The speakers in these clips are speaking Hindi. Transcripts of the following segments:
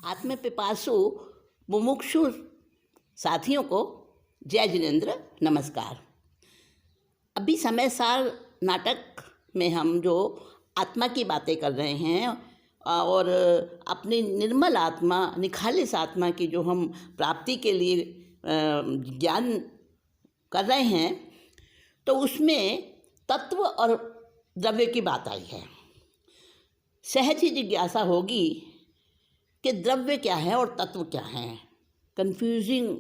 आत्मपिपासु मुमुक्षु साथियों को जय जिनेन्द्र, नमस्कार। अभी समय सार नाटक में हम जो आत्मा की बातें कर रहे हैं और अपनी निर्मल आत्मा, निखालिस आत्मा की जो हम प्राप्ति के लिए ज्ञान कर रहे हैं, तो उसमें तत्व और द्रव्य की बात आई है। सहज ही जिज्ञासा होगी कि द्रव्य क्या है और तत्व क्या है। कन्फ्यूजिंग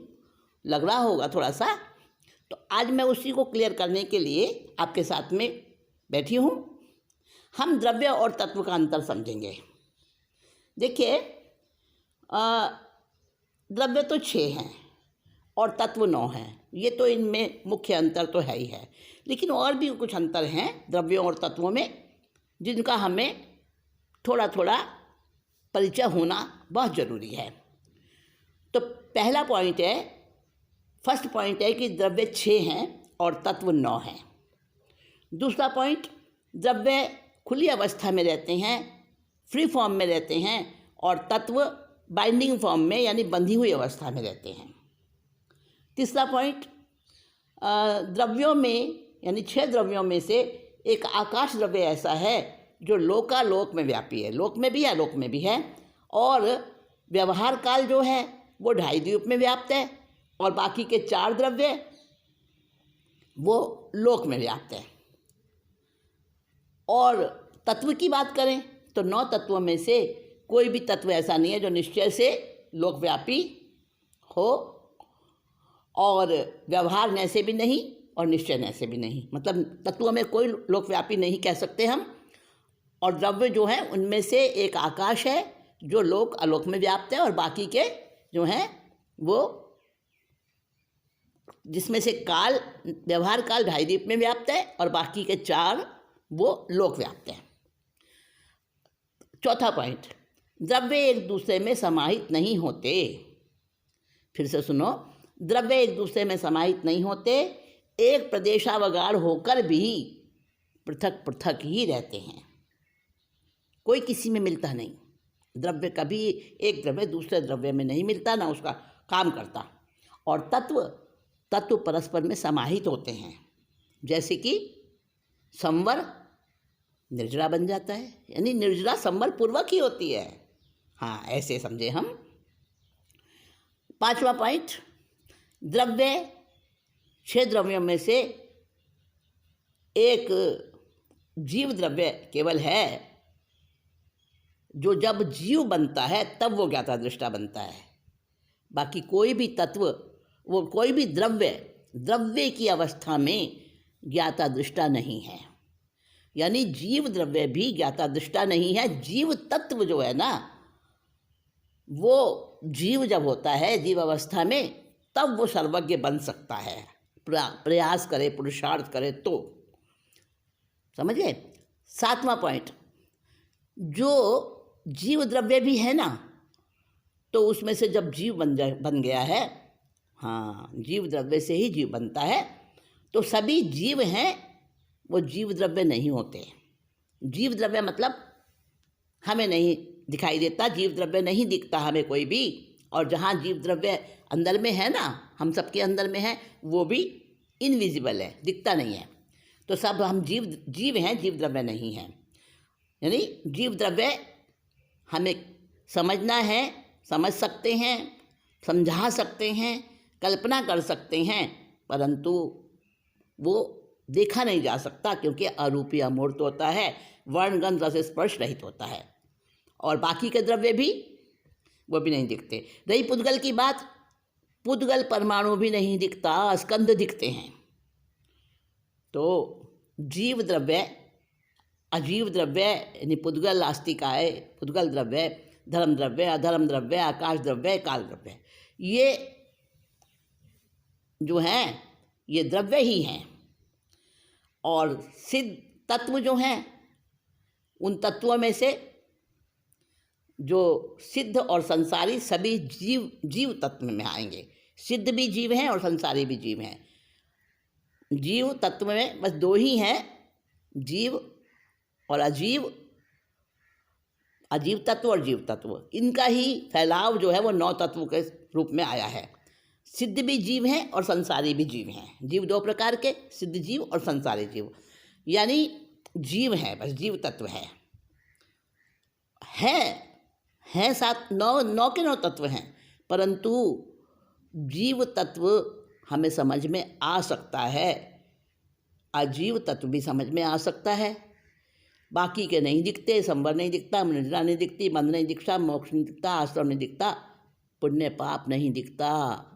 लग रहा होगा थोड़ा सा, तो आज मैं उसी को क्लियर करने के लिए आपके साथ में बैठी हूँ। हम द्रव्य और तत्व का अंतर समझेंगे। देखिए, द्रव्य तो 6 हैं और तत्व 9 हैं। ये तो इनमें मुख्य अंतर तो है ही है, लेकिन और भी कुछ अंतर हैं द्रव्यों और तत्वों में, जिनका हमें थोड़ा थोड़ा परिचय होना बहुत ज़रूरी है। तो पहला पॉइंट है, फर्स्ट पॉइंट है कि द्रव्य 6 हैं और तत्व 9 हैं। दूसरा पॉइंट, द्रव्य खुली अवस्था में रहते हैं, फ्री फॉर्म में रहते हैं, और तत्व बाइंडिंग फॉर्म में यानी बंधी हुई अवस्था में रहते हैं। तीसरा पॉइंट, द्रव्यों में यानी 6 द्रव्यों में से एक आकाश द्रव्य ऐसा है जो लोकालोक में व्यापी है, लोक में भी है, लोक में भी है, और व्यवहार काल जो है वो 2.5 द्वीप में व्याप्त है, और बाकी के 4 द्रव्य वो लोक में व्याप्त है। और तत्व की बात करें तो 9 तत्वों में से कोई भी तत्व ऐसा नहीं है जो निश्चय से लोकव्यापी हो, और व्यवहार न से भी नहीं और निश्चय न से भी नहीं। मतलब तत्वों में कोई लोकव्यापी नहीं कह सकते हम। और द्रव्य जो है उनमें से एक आकाश है जो लोक अलोक में व्याप्त है, और बाकी के जो हैं वो, जिसमें से काल, व्यवहार काल 2.5 द्वीप में व्याप्त है, और बाकी के 4 वो लोक व्याप्त हैं। चौथा पॉइंट, द्रव्य एक दूसरे में समाहित नहीं होते। फिर से सुनो, द्रव्य एक दूसरे में समाहित नहीं होते, एक प्रदेशावगाढ़ होकर भी पृथक पृथक ही रहते हैं। कोई किसी में मिलता नहीं। द्रव्य कभी एक द्रव्य दूसरे द्रव्य में नहीं मिलता, ना उसका काम करता। और तत्व परस्पर में समाहित होते हैं। जैसे कि संवर निर्जरा बन जाता है, यानी निर्जरा संवर पूर्वक ही होती है। हाँ, ऐसे समझे हम। 5वां पॉइंट, द्रव्य 6 द्रव्यों में से एक जीव द्रव्य केवल है जो जब जीव बनता है तब वो ज्ञाता दृष्टा बनता है। बाकी कोई भी तत्व, वो कोई भी द्रव्य की अवस्था में ज्ञाता दृष्टा नहीं है। यानी जीव द्रव्य भी ज्ञाता दृष्टा नहीं है। जीव तत्व जो है ना, वो जीव जब होता है जीव अवस्था में, तब वो सर्वज्ञ बन सकता है, प्रयास करे, पुरुषार्थ करे तो। समझे। 7वां पॉइंट, जो जीव द्रव्य भी है ना, तो उसमें से जब जीव बन गया है, हाँ, जीव द्रव्य से ही जीव बनता है, तो सभी जीव हैं वो जीव द्रव्य नहीं होते। जीव द्रव्य मतलब हमें नहीं दिखाई देता, जीव द्रव्य नहीं दिखता हमें कोई भी। और जहाँ जीव द्रव्य अंदर में है ना, हम सबके अंदर में है, वो भी इनविजिबल है, दिखता नहीं है। तो सब हम जीव हैं, जीव द्रव्य नहीं हैं। यानी जीव द्रव्य हमें समझना है, समझ सकते हैं, समझा सकते हैं, कल्पना कर सकते हैं, परंतु वो देखा नहीं जा सकता, क्योंकि अरूपी अमूर्त होता है, वर्ण गंध रस स्पर्श रहित होता है। और बाकी के द्रव्य भी, वो भी नहीं दिखते। रही पुद्गल की बात, पुद्गल परमाणु भी नहीं दिखता, स्कंद दिखते हैं। तो जीव द्रव्य, अजीव द्रव्य यानी पुद्गल आस्तिकाय, पुद्गल द्रव्य, धर्म द्रव्य, अधर्म द्रव्य, आकाश द्रव्य, काल द्रव्य, ये जो हैं ये द्रव्य ही हैं। और सिद्ध तत्व जो हैं, उन तत्वों में से जो सिद्ध और संसारी सभी जीव तत्व में आएंगे। सिद्ध भी जीव हैं और संसारी भी जीव हैं। जीव तत्व में बस 2 ही हैं, जीव और अजीव। अजीव तत्व और जीव तत्व, इनका ही फैलाव जो है वो 9 तत्वों के रूप में आया है। सिद्ध भी जीव हैं और संसारी भी जीव हैं। जीव 2 प्रकार के, सिद्ध जीव और संसारी जीव। यानी जीव है, बस जीव तत्व है। है 7 9 के 9 तत्व हैं, परंतु जीव तत्व हमें समझ में आ सकता है, अजीव तत्व भी समझ में आ सकता है। बाकी के नहीं दिखते, संवर नहीं दिखता, निद्रा नहीं दिखती, बंध नहीं दिखता, मोक्ष नहीं दिखता, आश्रम नहीं दिखता, पुण्य पाप नहीं दिखता,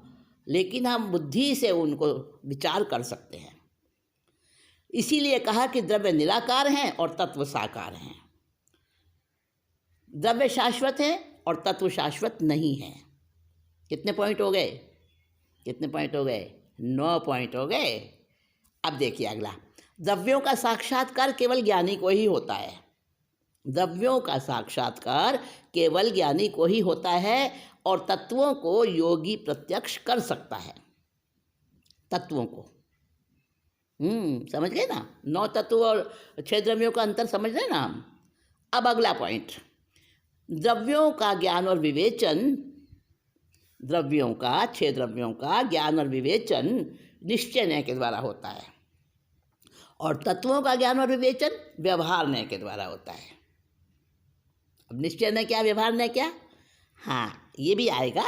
लेकिन हम बुद्धि से उनको विचार कर सकते हैं। इसीलिए कहा कि द्रव्य निराकार हैं और तत्व साकार हैं। द्रव्य शाश्वत है और तत्व शाश्वत नहीं है। कितने पॉइंट हो गए? कितने पॉइंट हो गए? 9 पॉइंट हो गए। अब देखिए अगला, द्रव्यों का साक्षात्कार केवल ज्ञानी को ही होता है। द्रव्यों का साक्षात्कार केवल ज्ञानी को ही होता है और तत्वों को योगी प्रत्यक्ष कर सकता है। तत्वों को समझ गए ना? 9 तत्व और 6 द्रव्यों का अंतर समझ रहे ना हम। अब अगला पॉइंट, द्रव्यों का ज्ञान और विवेचन, द्रव्यों का 6 द्रव्यों का ज्ञान और विवेचन निश्चय न्याय के द्वारा होता है और तत्वों का ज्ञान और विवेचन व्यवहार न्याय के द्वारा होता है। अब निश्चय न्याय क्या, व्यवहार न्याय क्या? हाँ, ये भी आएगा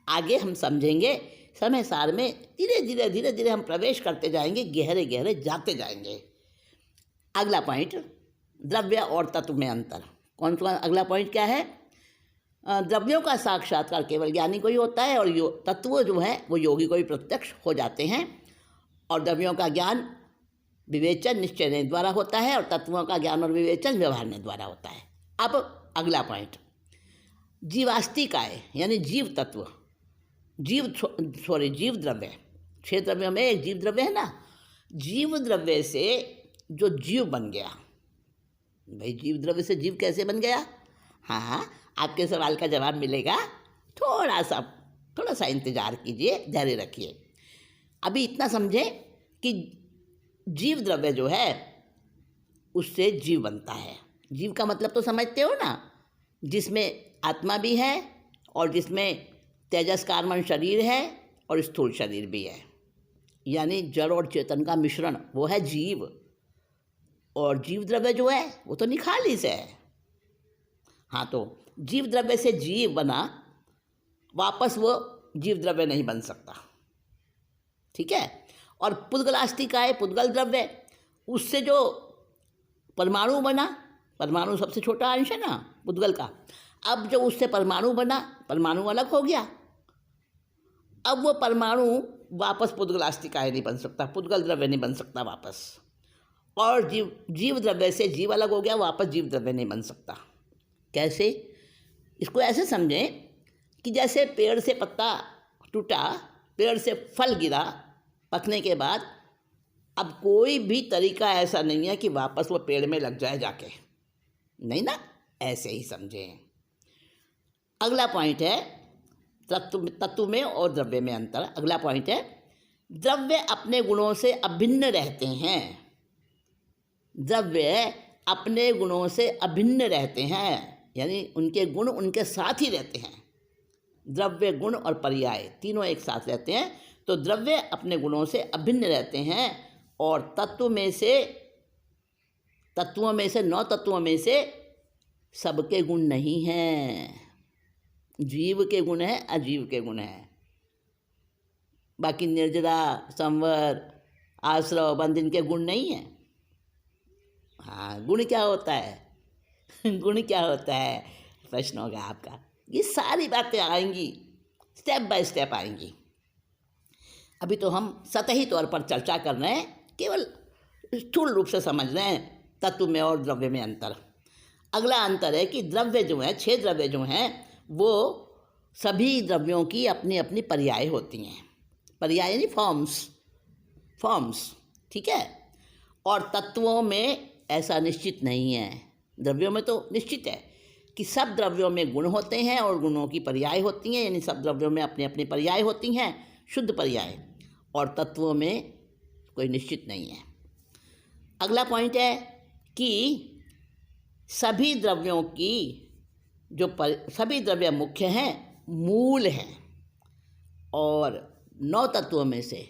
आगे, हम समझेंगे। समय सार में धीरे धीरे हम प्रवेश करते जाएंगे, गहरे गहरे जाते जाएंगे। अगला पॉइंट, द्रव्य और तत्व में अंतर। कौन सा अगला पॉइंट क्या है? द्रव्यों का साक्षात्कार केवल ज्ञानी को ही होता है और तत्व जो है वो योगी को ही प्रत्यक्ष हो जाते हैं और द्रव्यों का ज्ञान विवेचन निश्चय न्याय द्वारा होता है और तत्वों का ज्ञान और विवेचन व्यवहार न्याय द्वारा होता है। अब अगला पॉइंट, जीवास्तिकाय यानी जीव तत्व, जीव द्रव्य। 6 द्रव्यों में एक जीव द्रव्य है ना। जीव द्रव्य से जो जीव बन गया, भाई जीव द्रव्य से जीव कैसे बन गया? हाँ, आपके सवाल का जवाब मिलेगा। थोड़ा सा इंतजार कीजिए, धैर्य रखिए। अभी इतना समझें कि जीव द्रव्य जो है उससे जीव बनता है। जीव का मतलब तो समझते हो ना, जिसमें आत्मा भी है और जिसमें तेजस कार्बन शरीर है और स्थूल शरीर भी है, यानी जड़ और चेतन का मिश्रण, वो है जीव। और जीव द्रव्य जो है वो तो निखालिस है। हाँ, तो जीव द्रव्य से जीव बना, वापस वो जीव द्रव्य नहीं बन सकता, ठीक है। और पुद्गलास्तिकाय, पुद्गल द्रव्य, उससे जो परमाणु बना, परमाणु सबसे छोटा अंश है ना पुद्गल का, अब जो उससे परमाणु बना, परमाणु अलग हो गया, अब वो परमाणु वापस पुद्गलास्तिकाय नहीं बन सकता, पुद्गल द्रव्य नहीं बन सकता वापस। और जीव द्रव्य से जीव अलग हो गया, वापस जीव द्रव्य नहीं बन सकता। कैसे? इसको ऐसे समझें कि जैसे पेड़ से पत्ता टूटा, पेड़ से फल गिरा पकने के बाद, अब कोई भी तरीका ऐसा नहीं है कि वापस वो पेड़ में लग जाए जाके, नहीं ना, ऐसे ही समझें। अगला पॉइंट है तत्व में और द्रव्य में अंतर। अगला पॉइंट है, द्रव्य अपने गुणों से अभिन्न रहते हैं। द्रव्य अपने गुणों से अभिन्न रहते हैं, यानी उनके गुण उनके साथ ही रहते हैं। द्रव्य, गुण और पर्याय तीनों एक साथ रहते हैं। तो द्रव्य अपने गुणों से अभिन्न रहते हैं और तत्वों में से 9 तत्वों में से सबके गुण नहीं हैं। जीव के गुण हैं, अजीव के गुण हैं। बाकी निर्जरा, संवर, आश्रव, बंध, इनके गुण नहीं हैं। हाँ, गुण क्या होता है? गुण क्या होता है, प्रश्न होगा आपका। ये सारी बातें आएंगी, स्टेप बाय स्टेप आएंगी। अभी तो हम सतही तौर पर चर्चा कर रहे हैं, केवल स्थूल रूप से समझ रहे हैं तत्व में और द्रव्य में अंतर। अगला अंतर है कि द्रव्य जो है, 6 द्रव्य जो हैं, वो सभी द्रव्यों की अपनी अपनी पर्याय होती हैं। पर्याय यानी फॉर्म्स, ठीक है। और तत्वों में ऐसा निश्चित नहीं है। द्रव्यों में तो निश्चित है कि सब द्रव्यों में गुण होते हैं और गुणों की पर्याय होती हैं, यानी सब द्रव्यों में अपनी अपनी पर्याय होती हैं, शुद्ध पर्याय। और तत्वों में कोई निश्चित नहीं है। अगला पॉइंट है कि सभी द्रव्यों की सभी द्रव्य मुख्य हैं, मूल हैं। और 9 तत्वों में से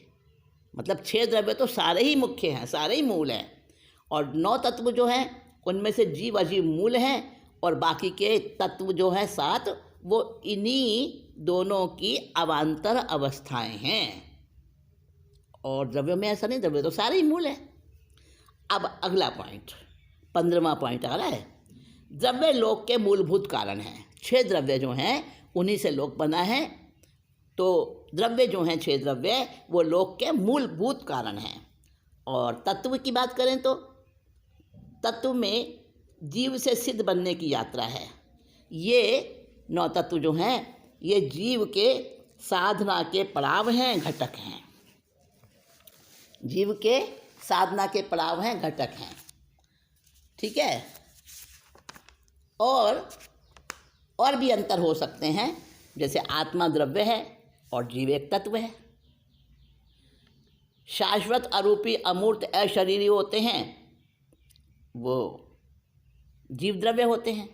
मतलब 6 द्रव्य तो सारे ही मुख्य हैं, सारे ही मूल हैं, और 9 तत्व जो हैं उनमें से जीव अजीव मूल हैं, और बाकी के तत्व जो हैं 7 वो इन्हीं दोनों की अवान्तर अवस्थाएं हैं। और द्रव्यों में ऐसा नहीं, द्रव्य तो सारे ही मूल हैं। अब अगला पॉइंट, 15वां पॉइंट आ रहा है। द्रव्य लोक के मूलभूत कारण हैं। 6 द्रव्य जो हैं उन्हीं से लोक बना है। तो द्रव्य जो हैं 6 द्रव्य वो लोक के मूलभूत कारण हैं। और तत्व की बात करें तो तत्व में जीव से सिद्ध बनने की यात्रा है। ये 9 तत्व जो हैं ये जीव के साधना के पड़ाव हैं, घटक हैं। जीव के साधना के पड़ाव हैं, घटक हैं। ठीक है। और भी अंतर हो सकते हैं, जैसे आत्मा द्रव्य है और जीव एक तत्व है। शाश्वत अरूपी अमूर्त अशरीरी होते हैं, वो जीव द्रव्य होते हैं।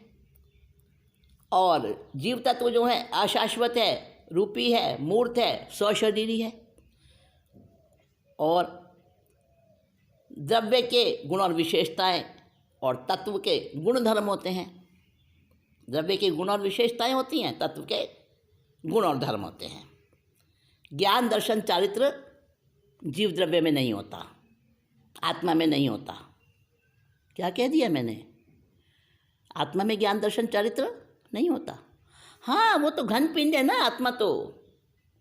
और जीव तत्व जो है अशाश्वत है, रूपी है, मूर्त है, स्वशरीरी है। और द्रव्य के गुण और विशेषताएं और तत्व के गुण धर्म होते हैं। द्रव्य के गुण और विशेषताएं होती हैं, तत्व के गुण और धर्म होते हैं। ज्ञान दर्शन चारित्र जीव द्रव्य में नहीं होता, आत्मा में नहीं होता। क्या कह दिया मैंने? आत्मा में ज्ञान दर्शन चारित्र नहीं होता। हाँ, वो तो घन पिंड है ना आत्मा, तो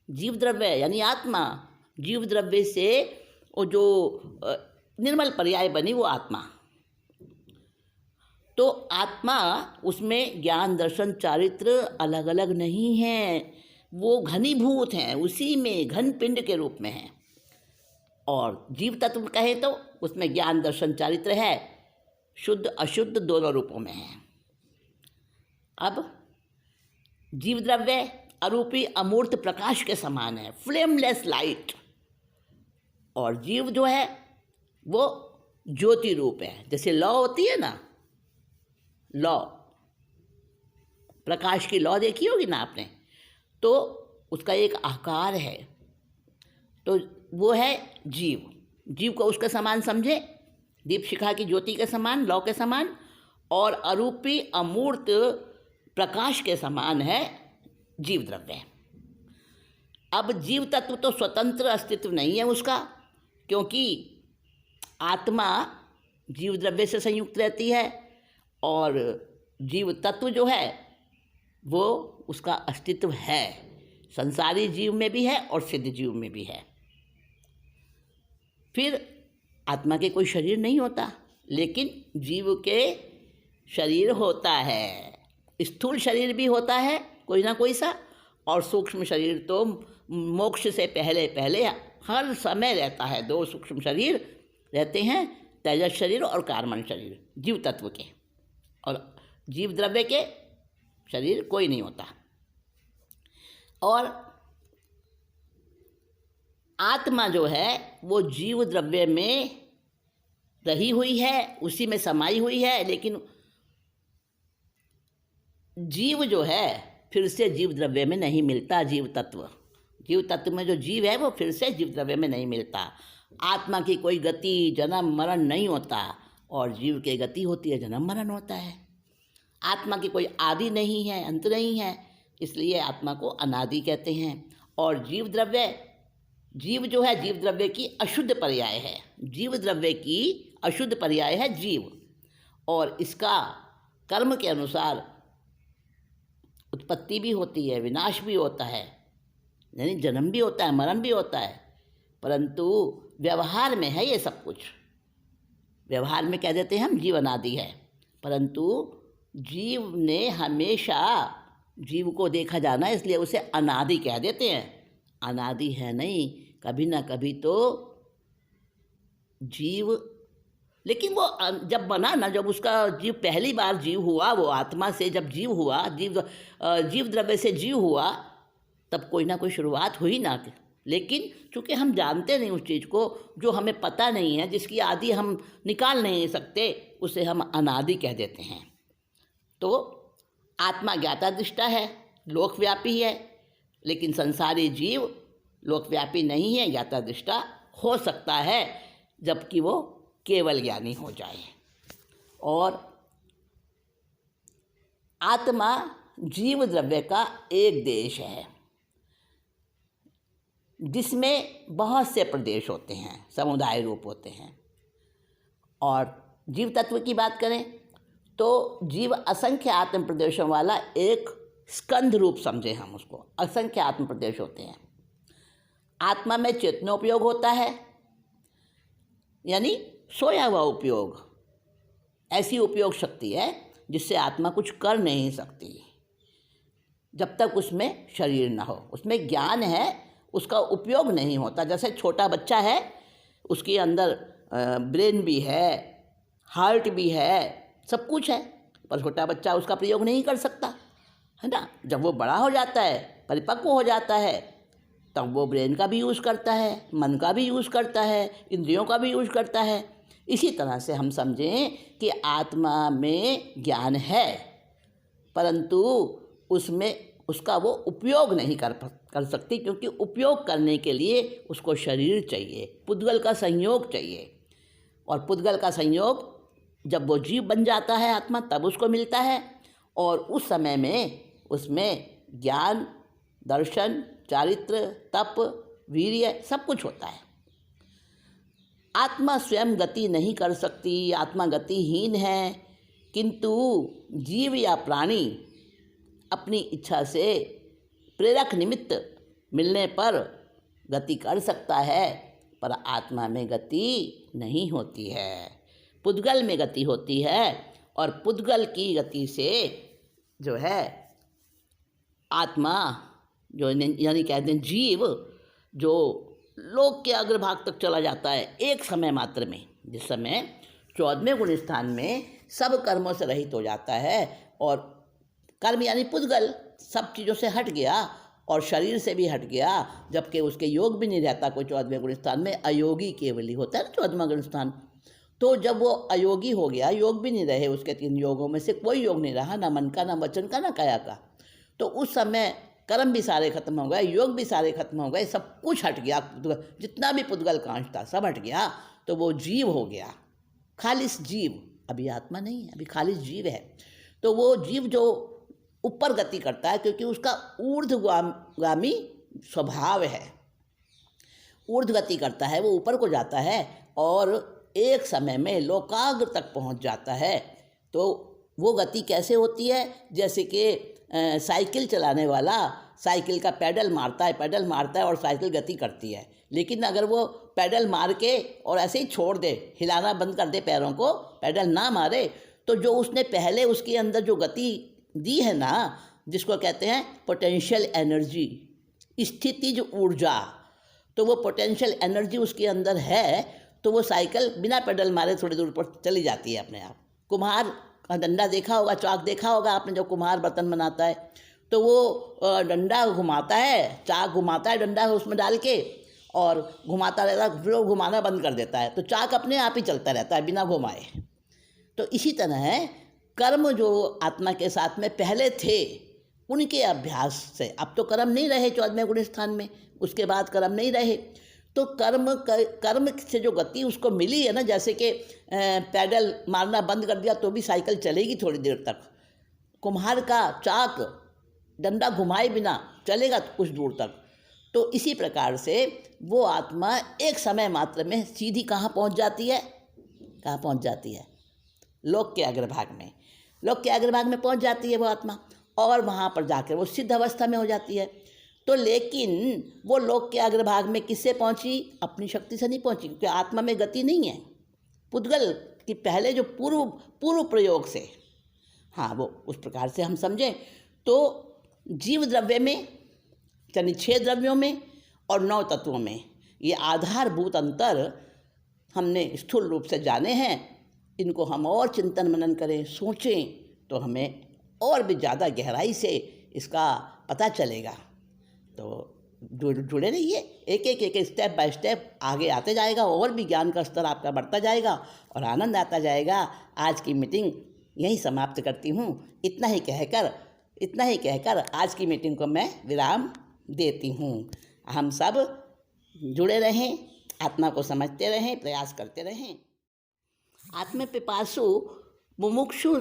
जीव द्रव्य यानी आत्मा, जीव द्रव्य से वो जो निर्मल पर्याय बनी वो आत्मा। तो आत्मा उसमें ज्ञान दर्शन चारित्र अलग अलग नहीं है, वो घनीभूत हैं, उसी में घन पिंड के रूप में हैं। और जीव तत्व कहें तो उसमें ज्ञान दर्शन चारित्र है, शुद्ध अशुद्ध दोनों रूपों में है। अब जीव द्रव्य अरूपी अमूर्त प्रकाश के समान है, फ्लेमलेस लाइट। और जीव जो है वो ज्योति रूप है। जैसे लौ होती है ना, लौ, प्रकाश की लौ देखी होगी ना आपने, तो उसका एक आकार है, तो वो है जीव। जीव को उसके समान समझे, दीप शिखा की ज्योति के समान, लौ के समान। और अरूपी अमूर्त प्रकाश के समान है जीव द्रव्य। अब जीव तत्व तो स्वतंत्र अस्तित्व नहीं है उसका, क्योंकि आत्मा जीव द्रव्य से संयुक्त रहती है, और जीव तत्व जो है वो उसका अस्तित्व है, संसारी जीव में भी है और सिद्ध जीव में भी है। फिर आत्मा के कोई शरीर नहीं होता, लेकिन जीव के शरीर होता है। स्थूल शरीर भी होता है कोई ना कोई सा, और सूक्ष्म शरीर तो मोक्ष से पहले पहले हर समय रहता है। 2 सूक्ष्म शरीर रहते हैं, तेजस शरीर और कार्बन शरीर जीव तत्व के, और जीव द्रव्य के शरीर कोई नहीं होता। और आत्मा जो है वो जीव द्रव्य में रही हुई है, उसी में समाई हुई है, लेकिन जीव जो है फिर से जीव द्रव्य में नहीं मिलता। जीव तत्व में जो जीव है वो फिर से जीव द्रव्य में नहीं मिलता। आत्मा की कोई गति, जन्म मरण नहीं होता, और जीव की गति होती है, जन्म मरण होता है। आत्मा की कोई आदि नहीं है, अंत नहीं है, इसलिए आत्मा को अनादि कहते हैं। और जीव जो है जीव द्रव्य की अशुद्ध पर्याय है। जीव द्रव्य की अशुद्ध पर्याय है जीव, और इसका कर्म के अनुसार उत्पत्ति भी होती है, विनाश भी होता है, यानी जन्म भी होता है, मरण भी होता है। परंतु व्यवहार में है ये सब कुछ। व्यवहार में कह देते हैं हम जीव अनादि है, परंतु जीव ने हमेशा जीव को देखा जाना, इसलिए उसे अनादि कह देते हैं। अनादि है नहीं, कभी ना कभी तो जीव, लेकिन वो जब बना ना, जब उसका जीव पहली बार जीव हुआ, वो आत्मा से जब जीव हुआ, जीव द्रव्य से जीव हुआ, तब कोई ना कोई शुरुआत हुई ना। लेकिन चूँकि हम जानते नहीं उस चीज़ को, जो हमें पता नहीं है, जिसकी आदि हम निकाल नहीं सकते, उसे हम अनादि कह देते हैं। तो आत्मा ज्ञाता दृष्टा है, लोकव्यापी है, लेकिन संसारी जीव लोकव्यापी नहीं है, ज्ञाता दृष्टा हो सकता है जबकि वो केवल ज्ञानी हो जाए। और आत्मा जीव द्रव्य का एक देश है जिसमें बहुत से प्रदेश होते हैं, समुदाय रूप होते हैं। और जीव तत्व की बात करें तो जीव असंख्य आत्म प्रदेशों वाला एक स्कंध रूप समझे हम उसको, असंख्य आत्म प्रदेश होते हैं। आत्मा में चेतनोपयोग होता है, यानी सोया हुआ उपयोग, ऐसी उपयोग शक्ति है जिससे आत्मा कुछ कर नहीं सकती जब तक उसमें शरीर न हो। उसमें ज्ञान है, उसका उपयोग नहीं होता। जैसे छोटा बच्चा है, उसके अंदर ब्रेन भी है, हार्ट भी है, सब कुछ है, पर छोटा बच्चा उसका प्रयोग नहीं कर सकता, है ना। जब वो बड़ा हो जाता है, परिपक्व हो जाता है, तब वो ब्रेन का भी यूज़ करता है, मन का भी यूज़ करता है, इंद्रियों का भी यूज़ करता है। इसी तरह से हम समझें कि आत्मा में ज्ञान है, परंतु उसमें उसका वो उपयोग नहीं कर सकती, क्योंकि उपयोग करने के लिए उसको शरीर चाहिए, पुद्गल का संयोग चाहिए। और पुद्गल का संयोग जब वो जीव बन जाता है आत्मा, तब उसको मिलता है। और उस समय में उसमें ज्ञान, दर्शन, चारित्र, तप, वीर्य सब कुछ होता है। आत्मा स्वयं गति नहीं कर सकती, आत्मा गतिहीन है, किंतु जीव या प्राणी अपनी इच्छा से प्रेरक निमित्त मिलने पर गति कर सकता है, पर आत्मा में गति नहीं होती है। पुद्गल में गति होती है, और पुद्गल की गति से जो है आत्मा, जो यानी कहते हैं जीव, जो लोक के अग्रभाग तक चला जाता है एक समय मात्र में। जिस समय 14वें गुण स्थान में सब कर्मों से रहित हो जाता है, और कर्म यानी पुद्गल सब चीज़ों से हट गया और शरीर से भी हट गया, जबकि उसके योग भी नहीं रहता कोई 14वें गुण स्थान में। अयोगी केवल ही होता है ना 14वां गुण स्थान। तो जब वो अयोगी हो गया, योग भी नहीं रहे उसके 3 योगों में से कोई योग नहीं रहा, ना मन का, ना वचन का, ना काया का, तो उस समय कर्म भी सारे खत्म हो गए, योग भी सारे खत्म हो गए, सब कुछ हट गया, जितना भी पुद्गल कांश था सब हट गया। तो वो जीव हो गया, खालिस जीव। अभी आत्मा नहीं है, अभी खालिस जीव है। तो वो जीव जो ऊपर गति करता है, क्योंकि उसका ऊर्ध्वगामी स्वभाव है, ऊर्ध गति करता है, वो ऊपर को जाता है और एक समय में लोकाग्र तक पहुंच जाता है। तो वो गति कैसे होती है? जैसे कि साइकिल चलाने वाला साइकिल का पैडल मारता है और साइकिल गति करती है, लेकिन अगर वो पैडल मार के और ऐसे ही छोड़ दे, हिलाना बंद कर दे पैरों को, पैडल ना मारे, तो जो उसने पहले उसके अंदर जो गति दी है ना, जिसको कहते हैं पोटेंशियल एनर्जी, स्थितिज ऊर्जा, तो वो पोटेंशियल एनर्जी उसके अंदर है, तो वो साइकिल बिना पेडल मारे थोड़ी दूर पर चली जाती है अपने आप। कुम्हार का डंडा देखा होगा, चाक देखा होगा आपने, जब कुम्हार बर्तन बनाता है तो वो डंडा घुमाता है, चाक घुमाता है डंडा उसमें डाल के, और घुमाता रहता है, फिर वो घुमाना बंद कर देता है, तो चाक अपने आप ही चलता रहता है बिना घुमाए। तो इसी तरह है कर्म जो आत्मा के साथ में पहले थे, उनके अभ्यास से, अब तो कर्म नहीं रहे 14वें गुण स्थान में, उसके बाद कर्म नहीं रहे, तो कर्म से जो गति उसको मिली है ना, जैसे कि पैडल मारना बंद कर दिया तो भी साइकिल चलेगी थोड़ी देर तक, कुम्हार का चाक डंडा घुमाए बिना चलेगा कुछ दूर तक। तो इसी प्रकार से वो आत्मा एक समय मात्र में सीधी कहाँ पहुँच जाती है? कहाँ पहुँच जाती है? लोक के अग्रभाग में, लोक के अग्रभाग में पहुँच जाती है वो आत्मा, और वहाँ पर जाकर वो सिद्ध अवस्था में हो जाती है। तो लेकिन वो लोक के अग्रभाग में किससे पहुँची? अपनी शक्ति से नहीं पहुँची, क्योंकि आत्मा में गति नहीं है। पुद्गल की पहले जो पूर्व प्रयोग से, हाँ, वो उस प्रकार से हम समझें तो जीव द्रव्य में, यानी 6 द्रव्यों में और 9 तत्वों में, ये आधारभूत अंतर हमने स्थूल रूप से जाने हैं। इनको हम और चिंतन मनन करें, सोचें, तो हमें और भी ज़्यादा गहराई से इसका पता चलेगा। तो जुड़े रहिए, एक स्टेप बाय स्टेप आगे आते जाएगा, और भी ज्ञान का स्तर आपका बढ़ता जाएगा और आनंद आता जाएगा। आज की मीटिंग यहीं समाप्त करती हूँ। इतना ही कहकर आज की मीटिंग को मैं विराम देती हूँ। हम सब जुड़े रहें, आत्मा को समझते रहें, प्रयास करते रहें। आत्म पिपासु मुमुक्षु